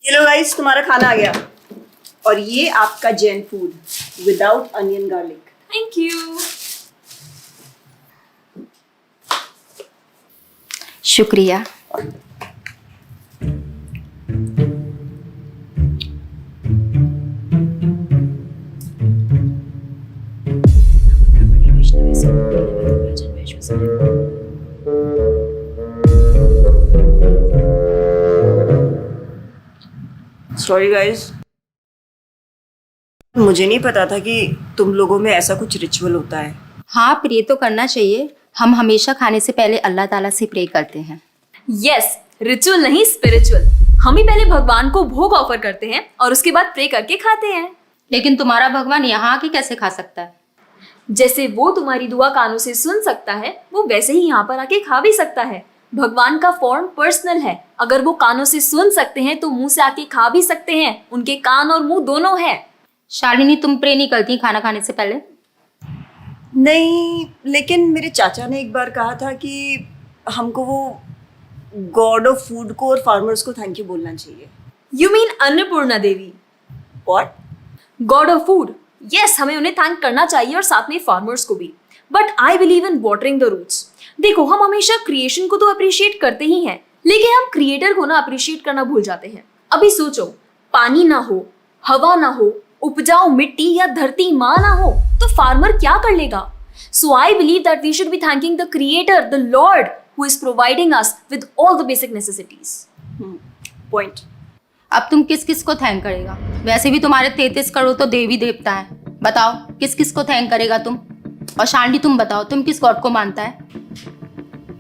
ये लो गाइस, तुम्हारा खाना आ गया। और ये आपका Jain food without onion garlic. Thank you. शुक्रिया। सॉरी गाइस, मुझे नहीं पता था कि तुम लोगों में ऐसा कुछ रिचुअल होता है। हाँ, प्रे तो करना चाहिए। हम हमेशा खाने से पहले अल्लाह ताला से प्रे करते हैं। यस, रिचुअल नहीं स्पिरिचुअल। हम ही पहले भगवान को भोग ऑफर करते हैं और उसके बाद प्रे करके खाते हैं। लेकिन तुम्हारा भगवान यहाँ आके कैसे खा सकता है? जैसे वो तुम्हारी दुआ कानों से सुन सकता है, वो वैसे ही यहाँ पर आके खा भी सकता है। भगवान का फॉर्म पर्सनल है। अगर वो कानों से सुन सकते हैं तो मुंह से आके खा भी सकते हैं। उनके कान और मुंह दोनों है। शालिनी, तुम प्रे नहीं करती खाना खाने से पहले? नहीं, लेकिन मेरे चाचा ने एक बार कहा था कि हमको वो गॉड ऑफ फूड को और फार्मर्स को थैंक यू बोलना चाहिए। You mean Annapurna Devi? What? God of food. Yes, हमें उन्हें थैंक करना चाहिए और साथ में फार्मर्स को भी। But I believe in watering the roots. देखो, हम हमेशा क्रिएशन को तो अप्रिशिएट करते ही हैं, लेकिन हम क्रिएटर को ना अप्रिशिएट करना भूल जाते हैं। अभी सोचो, पानी ना हो, हवा ना हो, उपजाऊ मिट्टी या धरती माँ ना हो, तो फार्मर क्या कर लेगा? So I believe that we should be thanking the creator, the lord who is providing us with all the basic necessities. Point. अब तुम किस किस को थैंक करेगा? वैसे भी तुम्हारे 33 करोड़ तो देवी देवता है। बताओ, किस किस को थैंक करेगा तुम? और शालिनी, तुम बताओ, तुम किस गॉड को मानता है?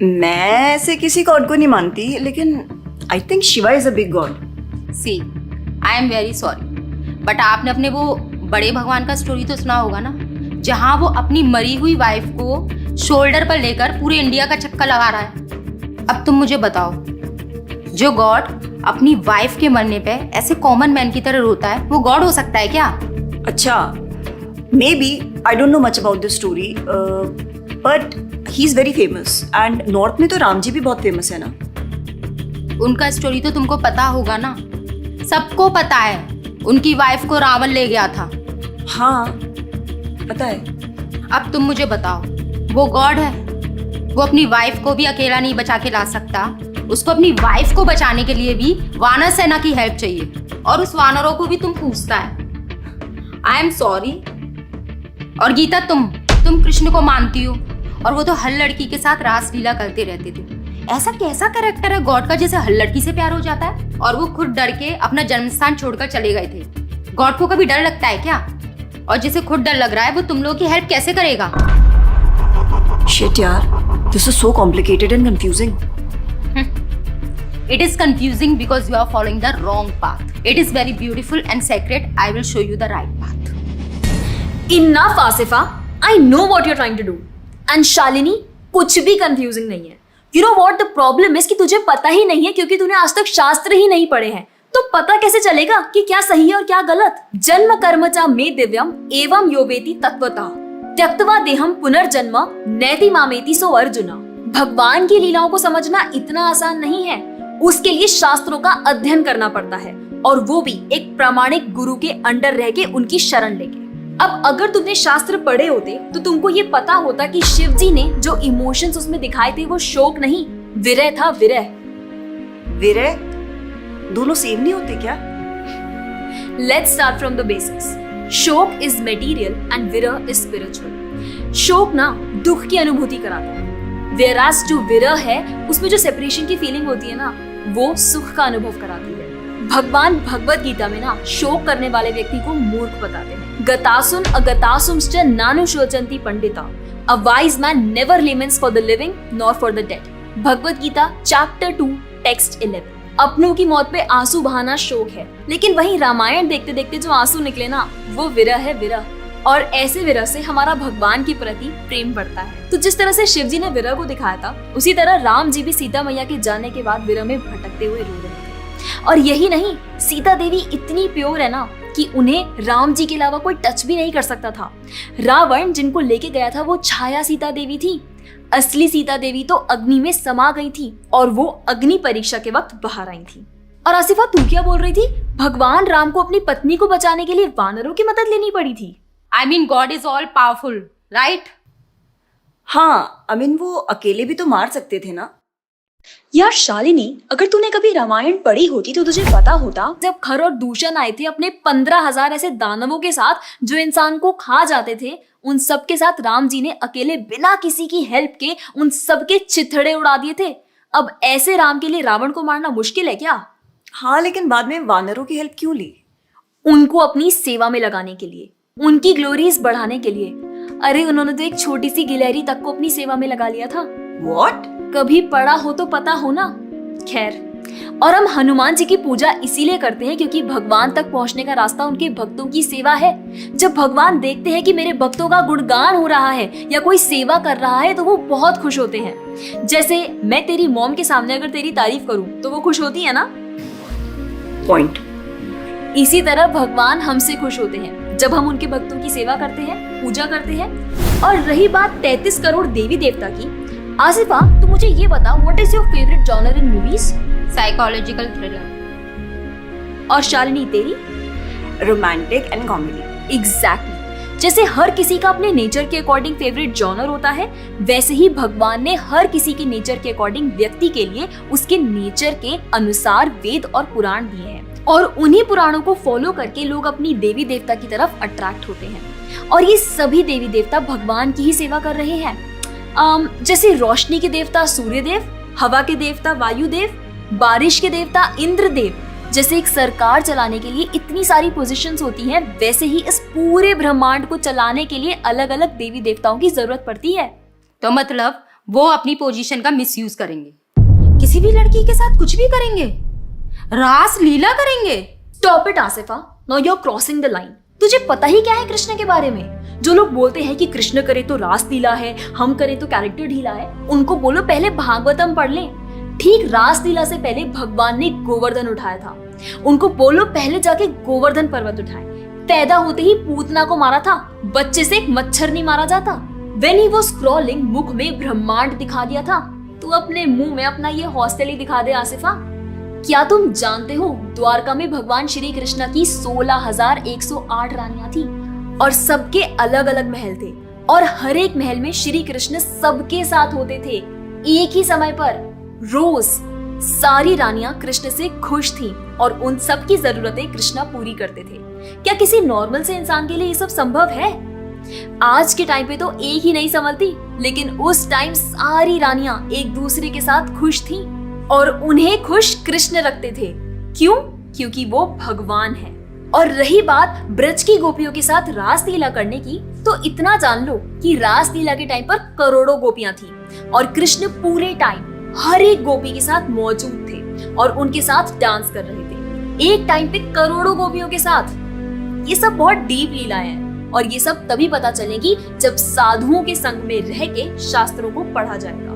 मैं ऐसे किसी गॉड को नहीं मानती, लेकिन I think Shiva is a big god. See, I am very sorry, but आपने अपने वो बड़े भगवान का स्टोरी तो सुना होगा ना, जहाँ वो अपनी मरी हुई वाइफ को शोल्डर पर लेकर पूरे इंडिया का चक्कर लगा रहा है। अब तुम मुझे बताओ, जो गॉड अपनी वाइफ के मरने पे ऐसे कॉमन मैन की तरह रोता है, वो गॉड हो सकता है क्या? अच्छा, maybe I don't know much about this story, but he is very famous and north में तो राम जी भी बहुत फेमस है ना। उनका स्टोरी तो तुमको पता होगा ना, सबको पता है। उनकी वाइफ को रावण ले गया था। हाँ, पता है। अब तुम मुझे बताओ, वो गॉड है? वो अपनी वाइफ को भी अकेला नहीं बचा के ला सकता। उसको अपनी वाइफ को बचाने के लिए भी वानर सेना की हेल्प चाहिए, और उस वानरों को भी तुम पूछता है। I am sorry. और गीता, तुम कृष्ण को मानती हो, और वो तो हर लड़की के साथ रासलीला करते रहते थे। ऐसा कैसा कैरेक्टर है गॉड का जैसे हर लड़की से प्यार हो जाता है? और वो खुद डर के अपना जन्मस्थान छोड़कर चले गए थे। गॉड को कभी डर लगता है क्या? और जिसे खुद डर लग रहा है वो तुम लोगों की हेल्प कैसे करेगा? शिट यार, this is so complicated and confusing. It is confusing because you are following the wrong path. It is very beautiful and sacred. I will show you the right path. Enough, Asifa. I know what you're trying to do. And Shalini, कुछ भी confusing नहीं है। You know what the problem is कि तुझे पता ही नहीं है, क्योंकि तूने आज तक शास्त्र ही नहीं पढ़े हैं। तो पता कैसे चलेगा कि क्या सही है और क्या गलत? जन्म कर्म च मे दिव्यम एवं योवेति तत्वतः त्यक्त्वा देहम पुनर्जन्म नैति मामेति सो अर्जुना। भगवान की लीलाओं को समझना इतना आसान नहीं है। उसके लिए शास्त्रों का अध्ययन करना पड़ता है, और वो भी एक प्रामाणिक गुरु के अंडर रह के उनकी शरण लेके। अब अगर तुमने शास्त्र पढ़े होते तो तुमको ये पता होता कि शिव जी ने जो इमोशंस उसमें दिखाए थे वो शोक नहीं, विरह था। विरह विरह दोनों सेम नहीं होते क्या? Let's start from the basics. शोक इज मेटीरियल एंड विरह इज स्पिरिचुअल। शोक ना दुख की अनुभूति कराता है, whereas जो विरह है उसमें जो सेपरेशन की फीलिंग होती है ना, वो सुख का अनुभव कराती है। भगवान भगवत गीता में ना शोक करने वाले व्यक्ति को मूर्ख बताते हैं। गतासुम अगतासुमश्च नानु शोचन्ति Pandita. A wise man never laments for the living nor for the dead. Bhagavad Gita chapter 2 text 11। अपनों की मौत पे आंसू बहाना शोक है, लेकिन वहीं रामायण देखते देखते जो आंसू निकले ना, वो विरह है, विरह। और ऐसे विरह से हमारा भगवान के प्रति प्रेम बढ़ता है। तो जिस तरह से शिव जी ने विरह को दिखाया था, उसी तरह राम जी भी सीता मैया के जाने के बाद विरह में भटकते हुए रो रहे थे। और यही नहीं, सीता देवी इतनी प्योर है ना कि उन्हें राम जी के अलावा कोई टच भी नहीं कर सकता था। रावण जिनको लेके गया था वो छाया सीता देवी थी। असली सीता देवी तो अग्नि में समा गई थी, और वो अग्नि परीक्षा के वक्त बाहर आई थी। और आसिफा तू क्या बोल रही थी? भगवान राम को अपनी पत्नी को बचाने के लिए वानरों की मदद लेनी पड़ी थी। I mean God is all powerful, right? हाँ, आई मीन वो अकेले भी तो मार सकते थे ना। यार शालिनी, अगर तूने कभी रामायण पढ़ी होती तो तुझे पता होता जब खर और दूषण आए थे अपने 15,000 ऐसे दानवों के साथ जो इंसान को खा जाते थे, उन सब के साथ राम जी ने अकेले बिना किसी की हेल्प के उन सबके चिथड़े उड़ा दिए थे। अब ऐसे राम के लिए रावण को मारना मुश्किल है क्या? हाँ, लेकिन बाद में वानरों की हेल्प क्यों ली? उनको अपनी सेवा में लगाने के लिए, उनकी ग्लोरीज बढ़ाने के लिए। अरे उन्होंने तो एक छोटी सी गिलहरी तक को अपनी सेवा में लगा लिया था। What? कभी पढ़ा हो तो पता हो ना। खैर, और हम हनुमान जी की पूजा इसीलिए करते हैं क्योंकि भगवान तक पहुंचने का रास्ता उनके भक्तों की सेवा है। जब भगवान देखते हैं कि मेरे भक्तों का गुणगान हो रहा है या कोई सेवा कर रहा है तो वो बहुत खुश होते हैं। जैसे मैं तेरी मॉम के सामने अगर तेरी तारीफ करूं तो वो खुश होती है ना। पॉइंट। इसी तरह भगवान हमसे खुश होते हैं जब हम उनके भक्तों की सेवा करते हैं, पूजा करते हैं। और रही बात 33 करोड़ देवी देवता की, आसिफा तू मुझे ये बता, what is your favourite genre in movies? Psychological thriller. और शालिनी तेरी? Romantic and comedy. एग्जैक्टली। जैसे हर किसी का अपने नेचर के अकॉर्डिंग फेवरेट जॉनर होता है, वैसे ही भगवान ने हर किसी के नेचर के अकॉर्डिंग व्यक्ति के लिए उसके नेचर के अनुसार वेद और पुराण दिए हैं। और उन्हीं पुराणों को फॉलो करके लोग अपनी देवी देवता की तरफ अट्रैक्ट होते हैं। और ये सभी देवी देवता भगवान की ही सेवा कर रहे हैं। जैसे रोशनी के देवता सूर्यदेव, हवा के देवता वायुदेव, बारिश के देवता इंद्रदेव। जैसे एक सरकार चलाने के लिए इतनी सारी पोजीशंस होती हैं, वैसे ही इस पूरे ब्रह्मांड को चलाने के लिए अलग अलग देवी देवताओं की जरूरत पड़ती है। तो मतलब वो अपनी पोजीशन का मिसयूज करेंगे, किसी भी लड़की के साथ कुछ भी करेंगे, रास लीला करेंगे। Stop it Asifa, now you are crossing the line. तुझे पता ही क्या है कृष्ण के बारे में? जो लोग बोलते हैं कि कृष्ण करे तो रास लीला है, हम करें तो कैरेक्टर ढीला है, उनको बोलो पहले भागवतम पढ़ लें। ठीक रास लीला से पहले भगवान ने गोवर्धन उठाया था। उनको बोलो पहले जाके गोवर्धन पर्वत उठाए। पैदा होते ही पूतना को मारा था, बच्चे से एक मच्छर नहीं मारा जाता। When he was crawling, मुख में ब्रह्मांड दिखा दिया था। तू अपने मुंह में अपना ये हॉस्टल ही दिखा दे आसिफा। क्या तुम जानते हो द्वारका में भगवान श्री कृष्ण की 16,108 रानियां थी और सबके अलग अलग महल थे और हर एक महल में श्री कृष्ण सबके साथ होते थे एक ही समय पर। रोज सारी रानियां कृष्ण से खुश थीं और उन सब की जरूरतें कृष्णा पूरी करते थे। क्या किसी नॉर्मल से इंसान के लिए ये सब संभव है? आज के टाइम पे तो एक ही नहीं संभलती, लेकिन उस टाइम सारी रानियां एक दूसरे के साथ खुश थीं और उन्हें खुश कृष्ण रखते थे। क्यों? क्योंकि वो भगवान है। और रही बात ब्रज की गोपियों के साथ रास लीला करने की, तो इतना जान लो कि रास लीला के टाइम पर करोड़ों गोपियां थी और कृष्ण पूरे टाइम हर एक गोपी के साथ मौजूद थे और उनके साथ डांस कर रहे थे एक टाइम पे करोड़ों गोपियों के साथ। ये सब बहुत डीप लीलाएं हैं और ये सब तभी पता चलेगी जब साधुओं के संग में रह के शास्त्रों को पढ़ा जाएगा।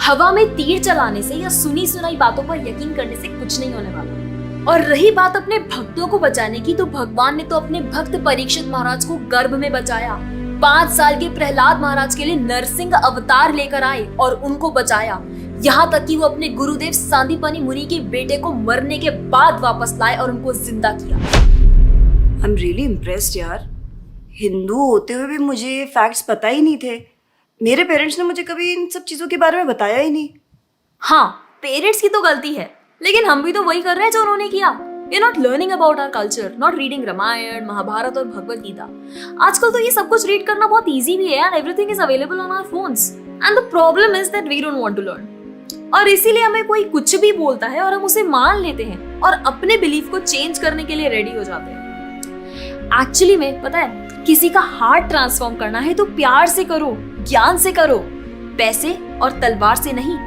हवा में तीर चलाने से या सुनी सुनाई बातों पर यकीन करने से कुछ नहीं होने वाला। और रही बात अपने भक्तों को बचाने की, तो भगवान ने तो अपने भक्त परीक्षित महाराज को गर्भ में बचाया। 5 साल के प्रहलाद महाराज के लिए नरसिंह अवतार लेकर आए और उनको बचाया। यहाँ तक कि वो अपने गुरुदेव सांदीपनी मुनि के बेटे को मरने के बाद वापस लाए और उनको जिंदा किया। आई एम रियली इम्प्रेस्ड यार। हिंदू होते हुए भी मुझे फैक्ट्स पता ही नहीं थे। मेरे पेरेंट्स ने मुझे कभी इन सब चीजों के बारे में बताया ही नहीं। हाँ, पेरेंट्स की तो गलती है, लेकिन हम भी तो वही कर रहे हैं जो उन्होंने किया। We are not learning about our culture, not reading Ramayan, Mahabharat और भगवत गीता। आजकल तो ये सब कुछ रीड करना बहुत इजी भी है and everything is available on our phones. And the problem is that we don't want to learn. और इसीलिए हमें कोई कुछ भी बोलता है और हम उसे मान लेते हैं और अपने बिलीफ को चेंज करने के लिए रेडी हो जाते हैं। एक्चुअली में पता है, किसी का हार्ट ट्रांसफॉर्म करना है तो प्यार से करो, ज्ञान से करो, पैसे और तलवार से नहीं।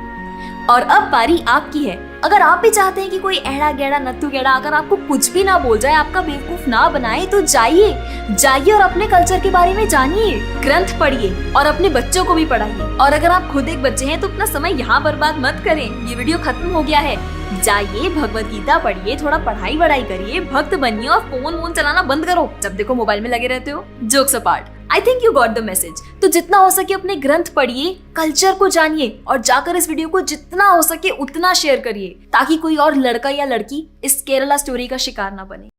और अब बारी आपकी है। अगर आप भी चाहते हैं कि कोई एड़ा गेड़ा नत्थु गेड़ा अगर आपको कुछ भी ना बोल जाए, आपका बेवकूफ ना बनाए, तो जाइए और अपने कल्चर के बारे में जानिए, ग्रंथ पढ़िए और अपने बच्चों को भी पढ़ाइए। और अगर आप खुद एक बच्चे हैं तो अपना समय यहाँ बर्बाद मत करें। ये वीडियो खत्म हो गया है, जाइए भगवत गीता पढ़िए, थोड़ा पढ़ाई वढ़ाई करिए, भक्त बनिए और फोन वोन चलाना बंद करो। जब देखो मोबाइल में लगे रहते हो। Jokes apart, I think you got the message. तो जितना हो सके अपने ग्रंथ पढ़िए, कल्चर को जानिए और जाकर इस वीडियो को जितना हो सके उतना शेयर करिए ताकि कोई और लड़का या लड़की इस केरला स्टोरी का शिकार ना बने।